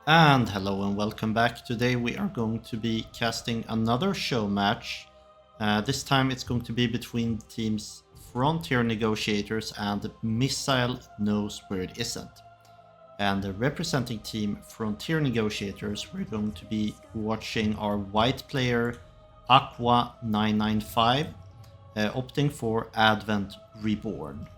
And hello and welcome back. Today we are going to be casting another show match. This time it's going to be between teams Frontier Negotiators and Missile Knows Where It Isn't. And representing team Frontier Negotiators, we're going to be watching our white player Aqua 995 opting for Advent Reborn.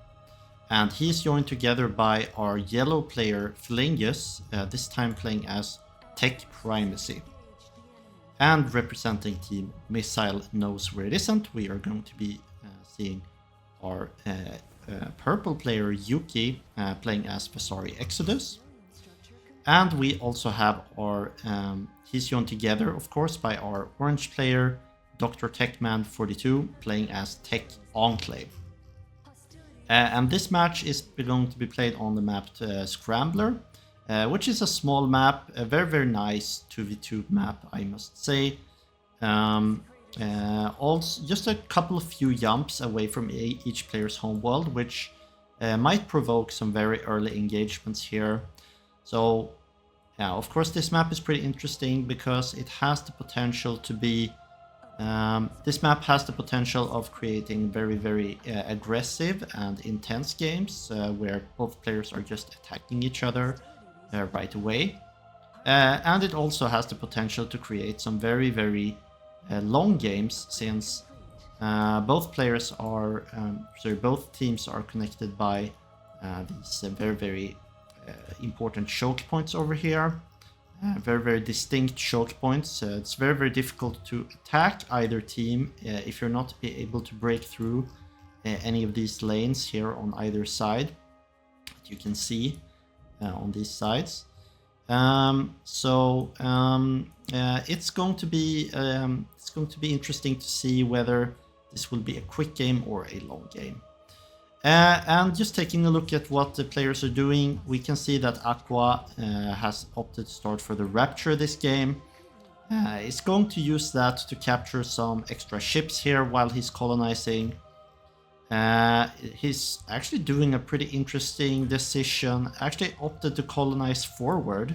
And he's joined together by our yellow player Flingus, this time playing as Tech Primacy. And representing team Missile Knows Where It Isn't, we are going to be seeing our purple player Yuki playing as Vasari Exodus. And we also have our, he's joined together of course by our orange player Dr. Techman42 playing as Tech Enclave. And this match is going to be played on the map Scrambler, which is a small map, a very nice 2v2 map, I must say. Also, just a couple of few jumps away from each player's homeworld, which might provoke some very early engagements here. So, yeah, of course, this map is pretty interesting because it has the potential to be. This map has the potential of creating very aggressive and intense games where both players are just attacking each other right away. And it also has the potential to create some very long games since both teams are connected by these very important choke points over here. Very distinct choke points. It's very difficult to attack either team if you're not able to break through any of these lanes here on either side that you can see on these sides. It's going to be interesting to see whether this will be a quick game or a long game. And just taking a look at what the players are doing, we can see that Aqua has opted to start for the Rapture this game. He's going to use that to capture some extra ships here while he's colonizing. He's actually doing a pretty interesting decision. Actually opted to colonize forward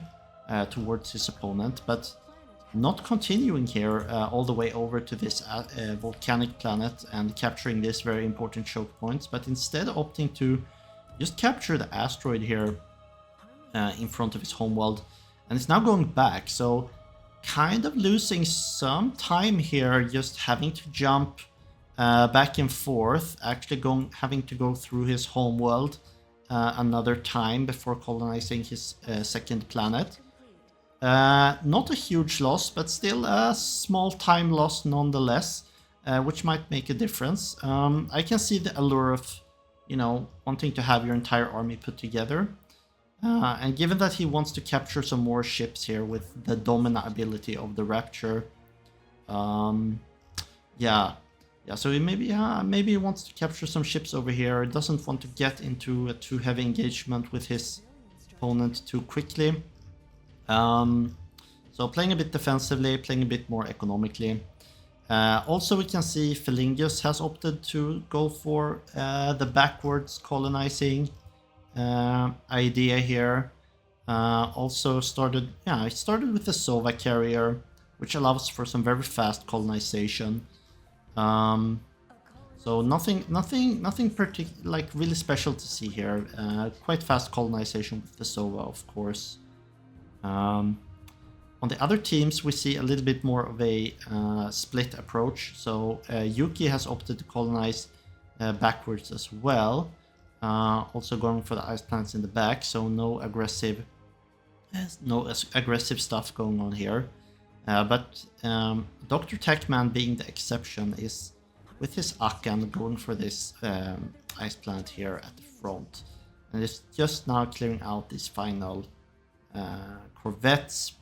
towards his opponent, but not continuing here all the way over to this volcanic planet and capturing this very important choke points, but instead opting to just capture the asteroid here in front of his homeworld, and it's now going back, so kind of losing some time here, just having to jump back and forth, actually having to go through his homeworld another time before colonizing his second planet. Not a huge loss, but still a small time loss nonetheless, which might make a difference. I can see the allure of, wanting to have your entire army put together. And given that he wants to capture some more ships here with the Domina ability of the Rapture, so maybe he wants to capture some ships over here. Doesn't want to get into a too heavy engagement with his opponent too quickly. So playing a bit defensively, playing a bit more economically. Also, we can see Felingus has opted to go for the backwards colonizing idea here. Also started with the Sova carrier, which allows for some very fast colonization. So nothing really special to see here. Quite fast colonization with the Sova, of course. On the other teams, we see a little bit more of a split approach. So Yuki has opted to colonize backwards as well, also going for the ice planets in the back. So no aggressive stuff going on here. But Dr. Techman, being the exception, is with his Akan going for this ice planet here at the front, and it's just now clearing out these final corvettes.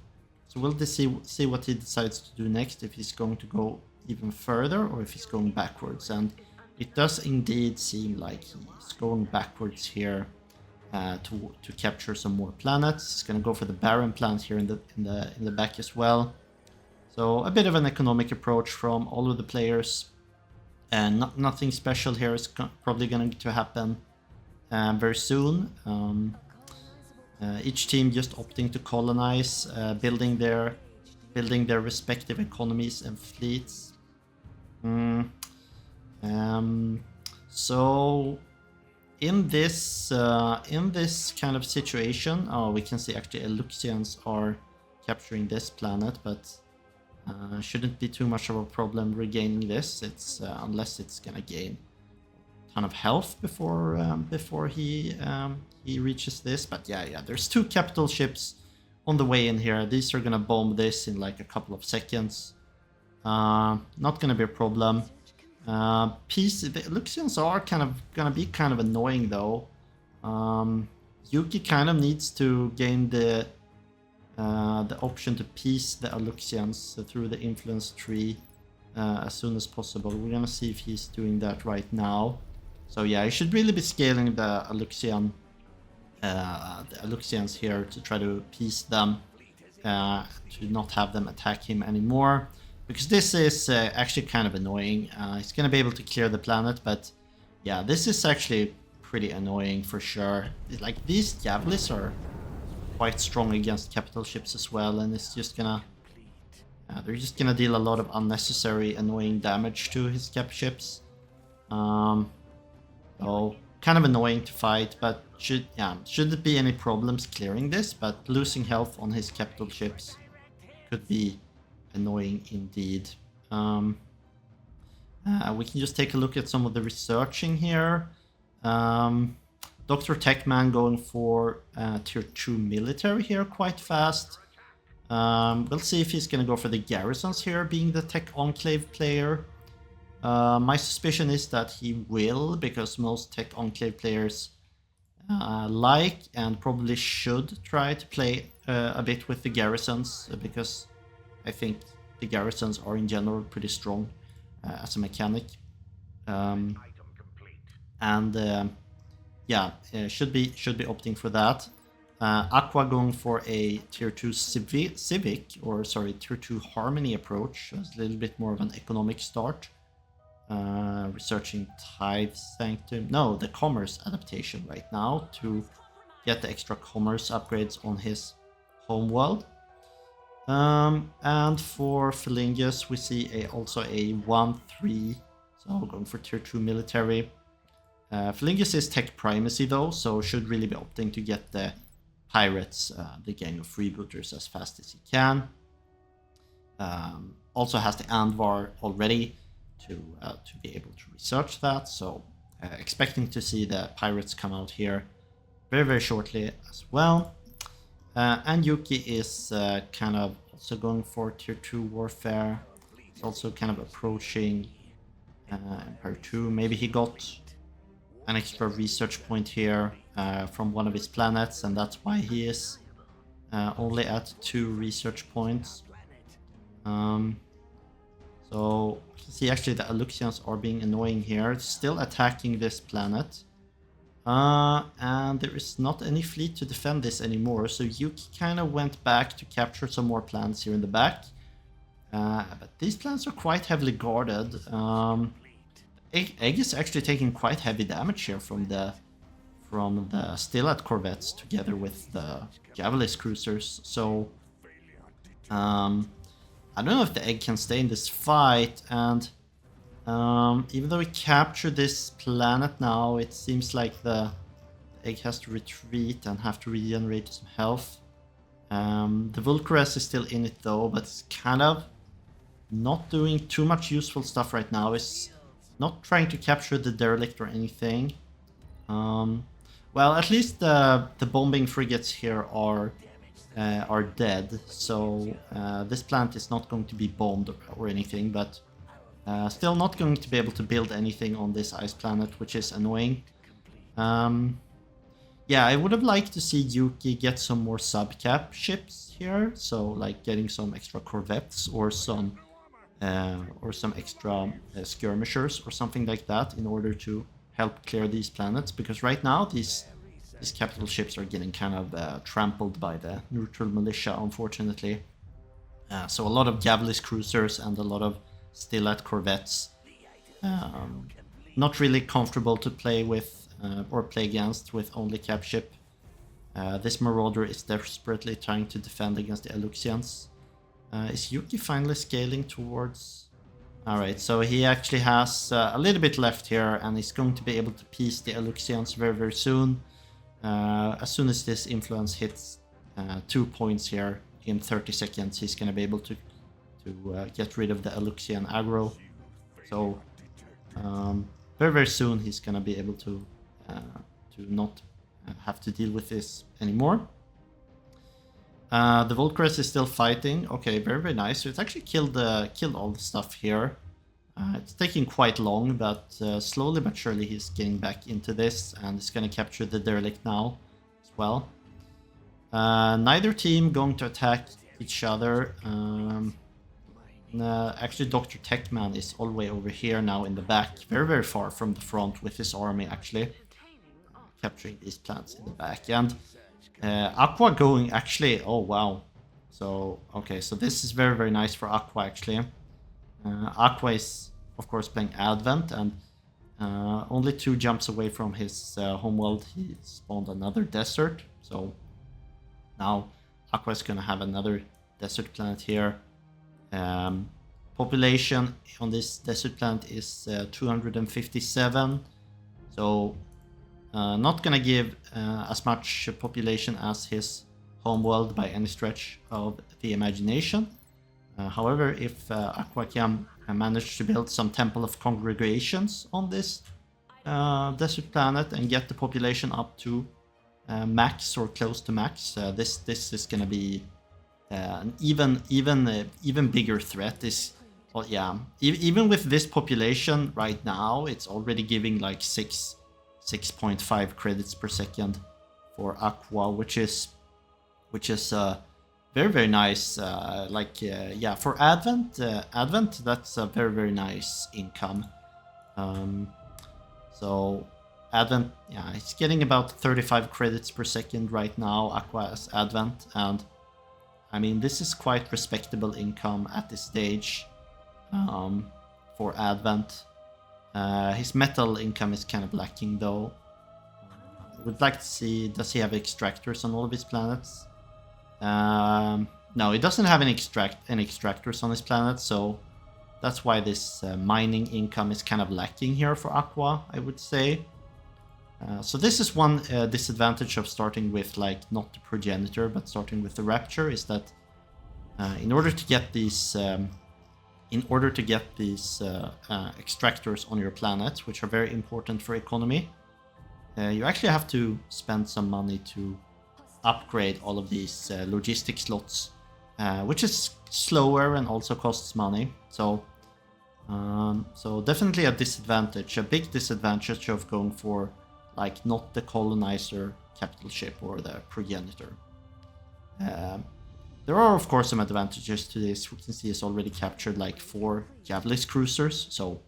So we'll see what he decides to do next, if he's going to go even further or if he's going backwards. And it does indeed seem like he's going backwards here to capture some more planets. He's going to go for the barren planet here in the back as well. So a bit of an economic approach from all of the players, and nothing special here is probably going to happen very soon. Each team just opting to colonize, building their respective economies and fleets. So in this kind of situation, we can see actually Eluxians are capturing this planet, but shouldn't be too much of a problem regaining this. It's unless it's gonna gain a ton of health before he reaches this. But yeah, there's 2 capital ships on the way in here. These are gonna bomb this in like a couple of seconds. Not gonna be a problem. The Eluxians are gonna be kind of annoying though. Yuki kind of needs to gain the option to piece the Eluxians through the influence tree as soon as possible. We're gonna see if he's doing that right now. So yeah, he should really be scaling the Eluxians here to try to piece them, to not have them attack him anymore. Because this is actually kind of annoying. He's going to be able to clear the planet, but yeah, this is actually pretty annoying for sure. Like, these Javelins are quite strong against capital ships as well, and it's just gonna... they're just gonna deal a lot of unnecessary annoying damage to his cap ships. So, kind of annoying to fight, but shouldn't be any problems clearing this, but losing health on his capital ships could be annoying indeed. We can just take a look at some of the researching here. Dr. Techman going for tier 2 military here quite fast. We'll see if he's going to go for the garrisons here, being the Tech Enclave player. My suspicion is that he will, because most Tech Enclave players like and probably should try to play a bit with the garrisons, because I think the garrisons are in general pretty strong as a mechanic. Should be opting for that. Aqua going for a tier 2 tier 2 harmony approach. It's a little bit more of an economic start. Researching Tithe Sanctum. No, the commerce adaptation right now to get the extra commerce upgrades on his homeworld. And for Philingus, we see also a 1-3, so going for tier 2 military. Philingus is tech primacy though, so should really be opting to get the pirates, the gang of freebooters, as fast as he can. Also has the Andvar already to be able to research that, so expecting to see the pirates come out here very, very shortly as well. And Yuki is kind of also going for tier 2 warfare. He's also kind of approaching Empire 2. Maybe he got an extra research point here from one of his planets, and that's why he is only at 2 research points. So you can see actually the Eluxians are being annoying here. It's still attacking this planet. And there is not any fleet to defend this anymore, so Yuki kind of went back to capture some more planets here in the back. But these planets are quite heavily guarded. Egg is actually taking quite heavy damage here from the Stilat corvettes together with the Javelin cruisers. So I don't know if the Egg can stay in this fight, and even though we capture this planet now, it seems like the Egg has to retreat and have to regenerate some health. The Vulcares is still in it though, but it's kind of not doing too much useful stuff right now. It's not trying to capture the derelict or anything. Well, at least the bombing frigates here are dead, so this planet is not going to be bombed or anything, but still not going to be able to build anything on this ice planet, which is annoying. Yeah, I would have liked to see Yuki get some more subcap ships here, so like getting some extra corvettes or some extra skirmishers or something like that in order to help clear these planets, because right now these capital ships are getting kind of trampled by the neutral militia, unfortunately. So a lot of Javelin cruisers and a lot of Stilat corvettes. Not really comfortable to play with or play against with only cap ship. This Marauder is desperately trying to defend against the Eluxians. Is Yuki finally scaling towards... Alright, so he actually has a little bit left here, and he's going to be able to piece the Eluxians very, very soon. As soon as this influence hits 2 points here in 30 seconds, he's going to be able to get rid of the Eluxian aggro. So very, very soon he's going to be able to not have to deal with this anymore. The Volcrest is still fighting. Okay, very, very nice. So it's actually killed all the stuff here. It's taking quite long, but slowly but surely he's getting back into this, and he's going to capture the Derelict now as well. Neither team going to attack each other. Actually, Dr. Techman is all the way over here now in the back, very, very far from the front with his army actually. Capturing these plants in the back. And Aqua going actually, oh wow. So, okay, so this is very, very nice for Aqua actually. Aqua is, of course, playing Advent, and only 2 jumps away from his homeworld, he spawned another desert. So now Aqua is going to have another desert planet here. Population on this desert planet is 257. So not going to give as much population as his homeworld by any stretch of the imagination. However, if Aqua can manage to build some Temple of Congregations on this desert planet and get the population up to max or close to max, this is going to be an even bigger threat. Well, yeah, even with this population right now, it's already giving like 6.5 credits per second for Aqua, which is very, very nice. Yeah, for Advent, that's a very, very nice income. So Advent, yeah, it's getting about 35 credits per second right now, Aqua as Advent, and I mean, this is quite respectable income at this stage for Advent. His metal income is kind of lacking though. Would like to see, does he have extractors on all of his planets? No, he doesn't have any extractors on his planet, so that's why this mining income is kind of lacking here for Aqua, I would say. So this is one disadvantage of starting with like not the Progenitor but starting with the Rapture, is that in order to get these extractors on your planet, which are very important for economy, you actually have to spend some money to upgrade all of these logistic slots, which is slower and also costs money. So definitely a disadvantage, a big disadvantage of going for like not the colonizer capital ship or the Progenitor. There are of course some advantages to this. We can see it's already captured like 4 Javelin cruisers, so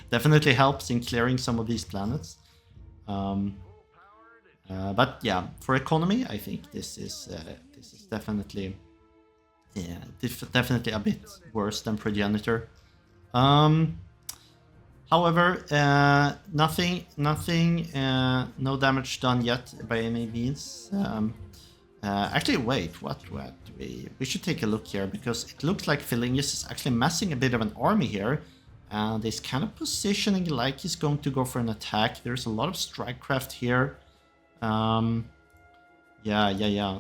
definitely helps in clearing some of these planets. But yeah, for economy, I think this is definitely definitely a bit worse than Progenitor. However, no damage done yet by any means. Actually, wait, what? We should take a look here, because it looks like Philingus is actually massing a bit of an army here, and is kind of positioning like he's going to go for an attack. There's a lot of strikecraft here. Yeah.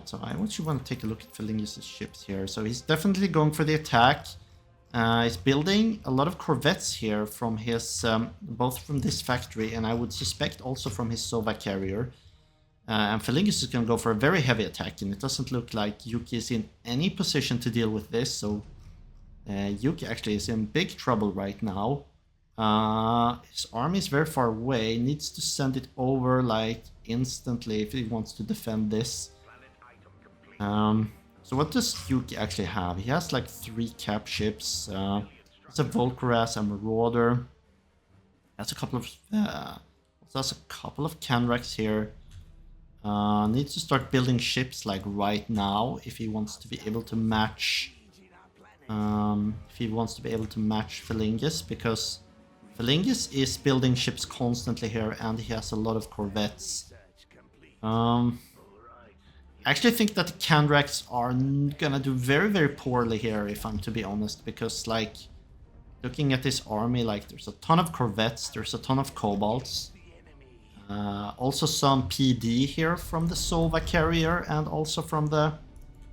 So I actually want to take a look at Philingus' ships here. So he's definitely going for the attack. He's building a lot of corvettes here from his, both from this factory and I would suspect also from his Sova carrier. And Philingus is going to go for a very heavy attack, and it doesn't look like Yuki is in any position to deal with this, so Yuki actually is in big trouble right now. His army is very far away, needs to send it over like instantly if he wants to defend this. So what does Yuki actually have? He has like 3 cap ships. It's a Volcaraz, a Marauder. That's a couple of Canrax here. Needs to start building ships like right now if he wants to be able to match. Philingus, because Philingus is building ships constantly here and he has a lot of corvettes. I actually think that the Kandraks are gonna do very, very poorly here, if I'm to be honest, because, like, looking at this army, like, there's a ton of corvettes, there's a ton of kobolds, also some PD here from the Sova carrier and also from the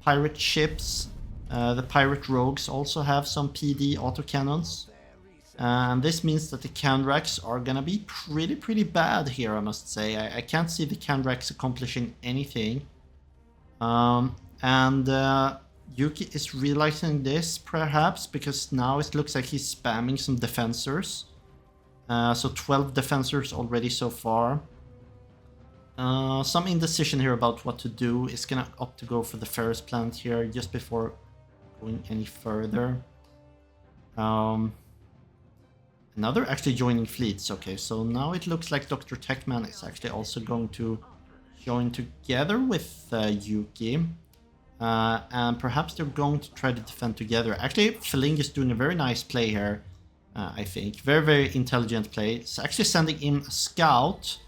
pirate ships. The pirate rogues also have some PD autocannons. And this means that the Kandraks are gonna be pretty bad here, I must say. I can't see the Kandraks accomplishing anything. Yuki is realizing this, perhaps, because now it looks like he's spamming some defensors. So 12 defensors already so far. Some indecision here about what to do. Is gonna opt to go for the Ferris plant here just before going any further. Another actually joining fleets. Okay, so now it looks like Dr. Techman is actually also going to join together with Yuki. And perhaps they're going to try to defend together. Actually, Feling is doing a very nice play here, I think. Very intelligent play. It's actually sending in a scout.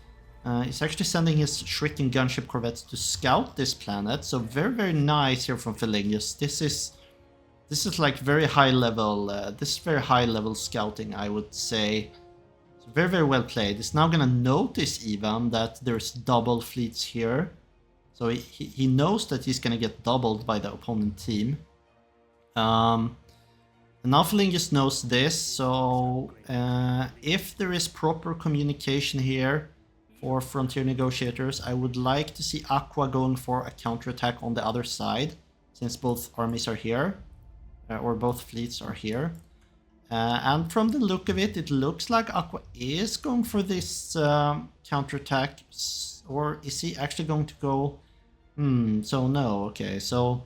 He's actually sending his Shrieking Gunship Corvettes to scout this planet. So very nice here from Felingus. This is like very high level. This is very high level scouting, I would say. So very well played. He's now gonna notice even that there's double fleets here. So he knows that he's gonna get doubled by the opponent team. And now Felingus knows this. So if there is proper communication here for Frontier Negotiators, I would like to see Aqua going for a counterattack on the other side, since both armies are here. Or both fleets are here. And from the look of it, it looks like Aqua is going for this counterattack. Or is he actually going to go... so no, okay. So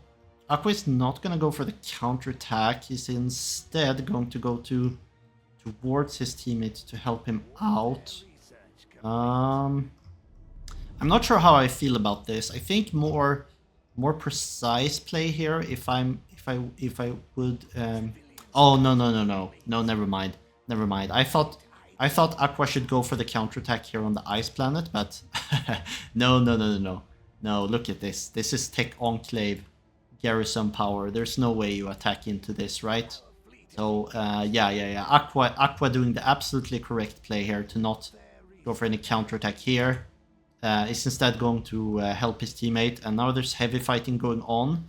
Aqua is not going to go for the counterattack. He's instead going to go towards his teammate to help him out. I'm not sure how I feel about this. I think more precise play here if I would oh no, never mind. I thought Aqua should go for the counterattack here on the ice planet, but no, look at this. This is Tech Enclave garrison power. There's no way you attack into this, right? So yeah. Aqua doing the absolutely correct play here to not go for any counterattack here. Is instead going to help his teammate, and now there's heavy fighting going on.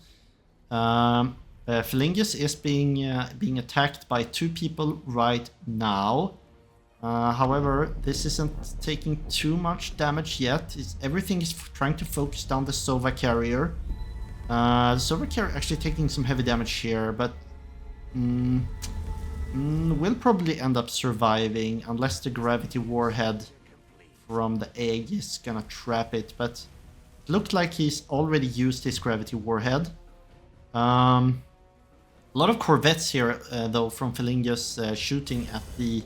Felingus is being attacked by 2 people right now. However, this isn't taking too much damage yet. Everything is trying to focus down the Sova carrier. The Sova carrier actually taking some heavy damage here, but will probably end up surviving unless the gravity warhead from the egg is gonna trap it. But it looked like he's already used his gravity warhead. A lot of corvettes here, though, from Felingus shooting at the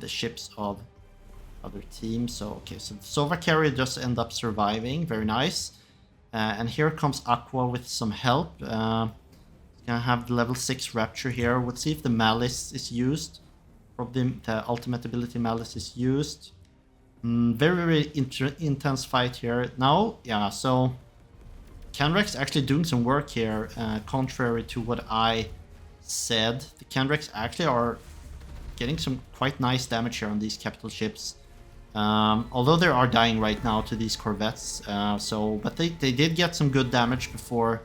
ships of other teams. So okay, so the Sova carrier just end up surviving. Very nice. And here comes Aqua with some help. Gonna have the level 6 Rapture here. Let's see if the Malice is used. Probably the ultimate ability Malice is used. Very intense fight here. Now, yeah, so Kandraks actually doing some work here, contrary to what I said. The Kandraks actually are getting some quite nice damage here on these capital ships. Although they are dying right now to these corvettes. But they did get some good damage before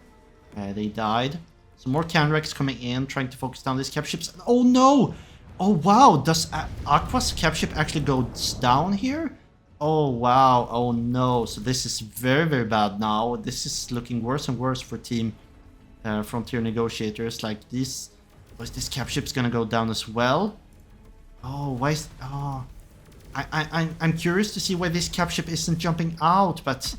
they died. Some more Kandraks coming in, trying to focus down these cap ships. Oh no! Oh wow, does Aqua's cap ship actually go down here? Oh wow, oh no, so this is very bad now. This is looking worse and worse for Team Frontier Negotiators. Like this cap ship's gonna go down as well? Oh, why is... Oh, I'm curious to see why this cap ship isn't jumping out, but...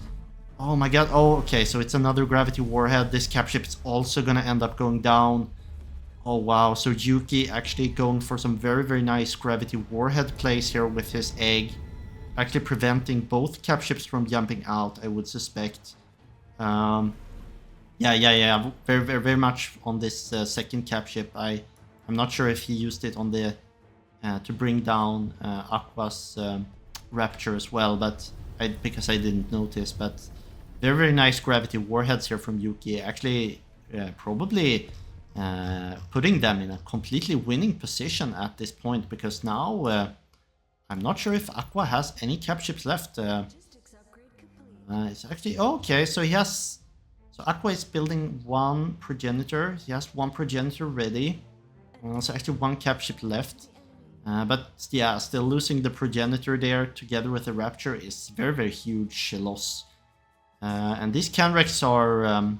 Oh my god, oh okay, so it's another gravity warhead. This cap ship is also gonna end up going down. Oh wow, so Yuki actually going for some very nice gravity warhead plays here with his egg. Actually preventing both cap ships from jumping out, I would suspect. Yeah, very much on this second cap ship. I'm not sure if he used it on the to bring down Aqua's Rapture as well, but because I didn't notice, but very, very nice gravity warheads here from Yuki. Actually, probably putting them in a completely winning position at this point, because now I'm not sure if Aqua has any cap ships left. It's actually okay. So he has. So Aqua is building one progenitor. He has one progenitor ready. So actually one cap ship left. But yeah, still losing the progenitor there together with the Rapture is very, very huge loss. And these Canrex are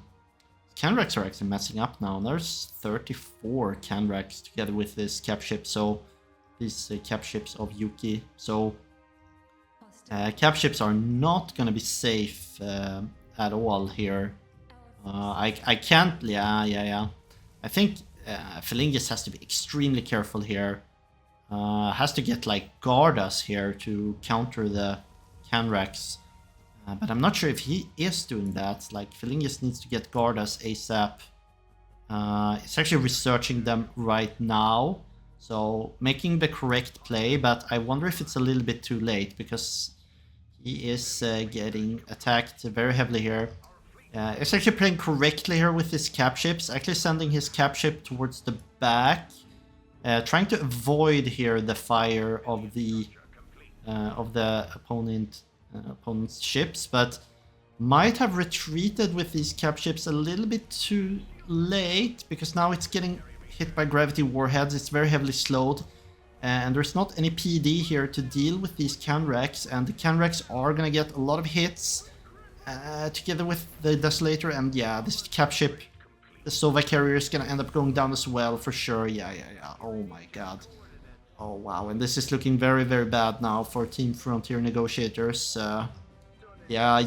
actually messing up now. There's 34 Canrex together with this cap ship. So these cap ships of Yuki. So cap ships are not gonna be safe at all here. I can't. Yeah. I think Felingus has to be extremely careful here. Has to get like Gardas here to counter the Canrex. But I'm not sure if he is doing that. Like, Felingus needs to get Gardas ASAP. It's actually researching them right now. So, making the correct play, but I wonder if it's a little bit too late, because he is getting attacked very heavily here. It's actually playing correctly here with his cap ships, actually sending his cap ship towards the back. Trying to avoid here the fire of the opponent's ships, but might have retreated with these cap ships a little bit too late, because now it's getting hit by gravity warheads. It's very heavily slowed, and there's not any PD here to deal with these Canrex, and the Canrex are gonna get a lot of hits together with the Desolator, and yeah, this cap ship, the Sova carrier, is gonna end up going down as well for sure. Yeah. Oh my god. Oh wow, and this is looking very, very bad now for Team Frontier Negotiators. Yeah.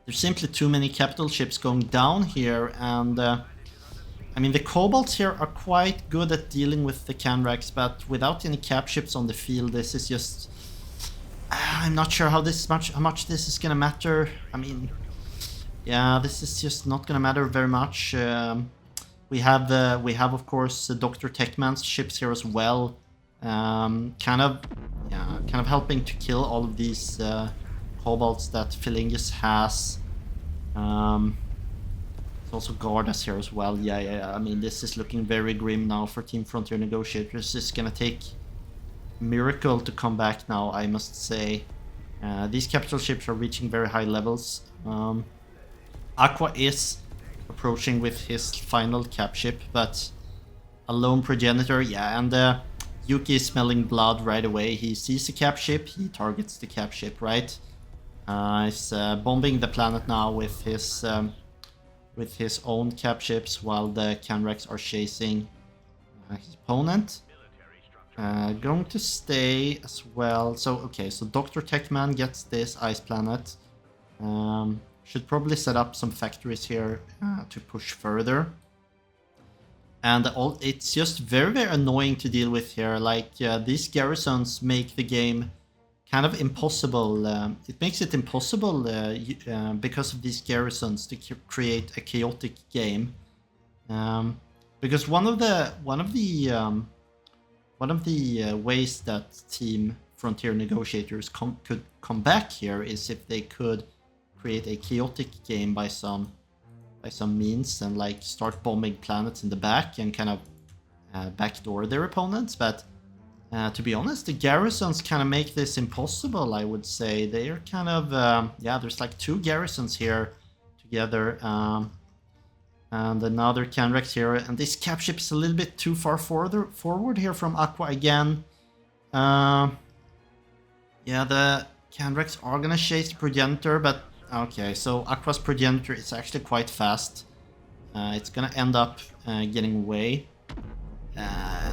There's simply too many capital ships going down here, and I mean, the Kobolds here are quite good at dealing with the Canrex, but without any cap ships on the field, this is just... I'm not sure how much this is gonna matter. I mean, yeah, this is just not gonna matter very much. We have of course Dr. Techman's ships here as well, kind of helping to kill all of these Kobolds that Felingus has. There's also Gardas here as well. Yeah. I mean, this is looking very grim now for Team Frontier Negotiators. It's gonna take miracle to come back now, I must say. These capital ships are reaching very high levels. Aqua is approaching with his final cap ship, but a lone progenitor, yeah, and Yuki is smelling blood right away. He sees the cap ship, he targets the cap ship, right? He's bombing the planet now with his own cap ships, while the Canrex are chasing his opponent. Going to stay as well. So, okay, so Dr. Techman gets this ice planet. Should probably set up some factories here to push further. And it's just very, very annoying to deal with here. Like, these garrisons make the game kind of impossible. It makes it impossible because of these garrisons to create a chaotic game. Because one of the ways that Team Frontier Negotiators could come back here is if they could create a chaotic game by some means, and like start bombing planets in the back and kind of backdoor their opponents. But to be honest, the garrisons kind of make this impossible, I would say. They are kind of yeah, there's like 2 garrisons here together, and another Canrex here, and this cap ship is a little bit too far forward here from Aqua again. Yeah, the Canrex are gonna chase the progenitor, but okay, so Aqua's progenitor is actually quite fast. It's gonna end up getting away.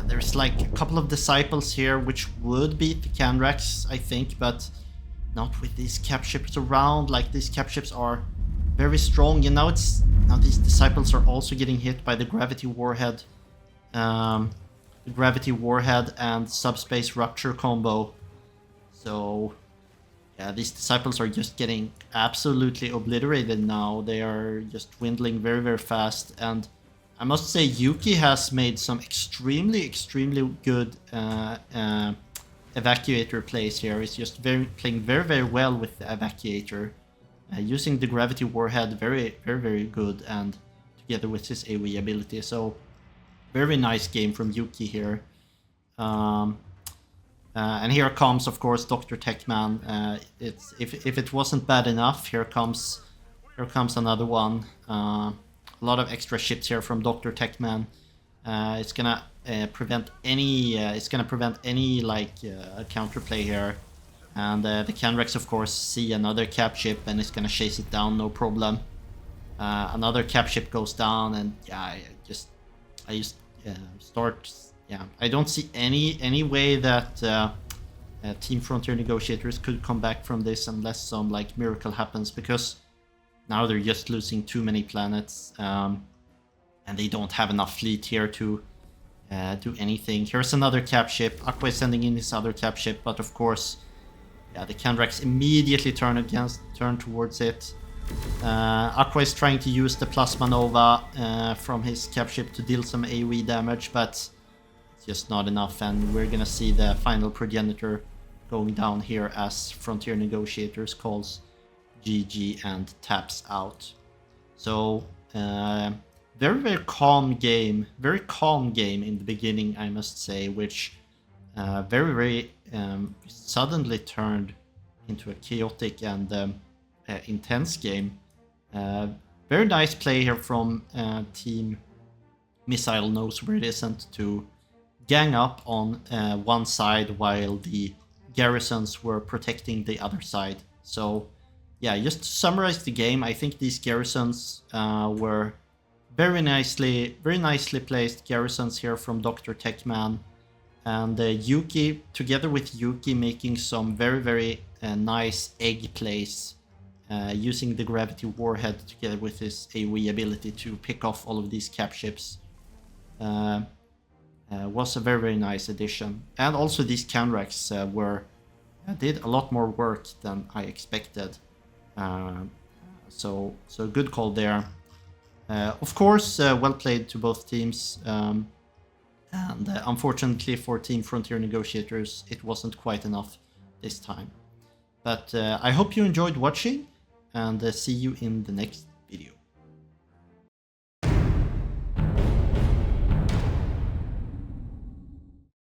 There's like a couple of disciples here which would beat the Canrex, I think, but not with these cap ships around. Like, these cap ships are very strong. Now these disciples are also getting hit by the gravity warhead. The gravity warhead and subspace rupture combo. So yeah, these disciples are just getting absolutely obliterated now. They are just dwindling very, very fast. And I must say, Yuki has made some extremely good Evacuator plays here. He's just playing very well with the Evacuator. Using the Gravity Warhead very good, and together with his AoE ability. So very nice game from Yuki here. And here comes, of course, Dr. Techman. If it wasn't bad enough, here comes another one. A lot of extra ships here from Dr. Techman. It's gonna prevent any. Counterplay here. And the Canrex, of course, see another cap ship and it's gonna chase it down, no problem. Another cap ship goes down, and yeah, I just start. Yeah, I don't see any way that Team Frontier Negotiators could come back from this unless some like miracle happens, because now they're just losing too many planets, and they don't have enough fleet here to do anything. Here's another cap ship. Aqua is sending in his other cap ship, but of course, yeah, the Canrex immediately turn towards it. Aqua is trying to use the Plasma Nova from his cap ship to deal some AoE damage, but it's just not enough, and we're gonna see the final Progenitor going down here as Frontier Negotiators calls GG and taps out. So very calm game in the beginning, I must say, which very suddenly turned into a chaotic and intense game. Very nice play here from Team Missile Knows Where It Isn't to gang up on one side while the garrisons were protecting the other side. So yeah, just to summarize the game, I think these garrisons were very nicely placed garrisons here from Dr. Techman, and Yuki, together with Yuki, making some very nice egg plays, using the Gravity Warhead together with his AoE ability to pick off all of these cap ships. Was a very nice addition. And also these Canrex did a lot more work than I expected. So good call there. Of course, well played to both teams. And unfortunately for Team Frontier Negotiators, it wasn't quite enough this time. But I hope you enjoyed watching, and see you in the next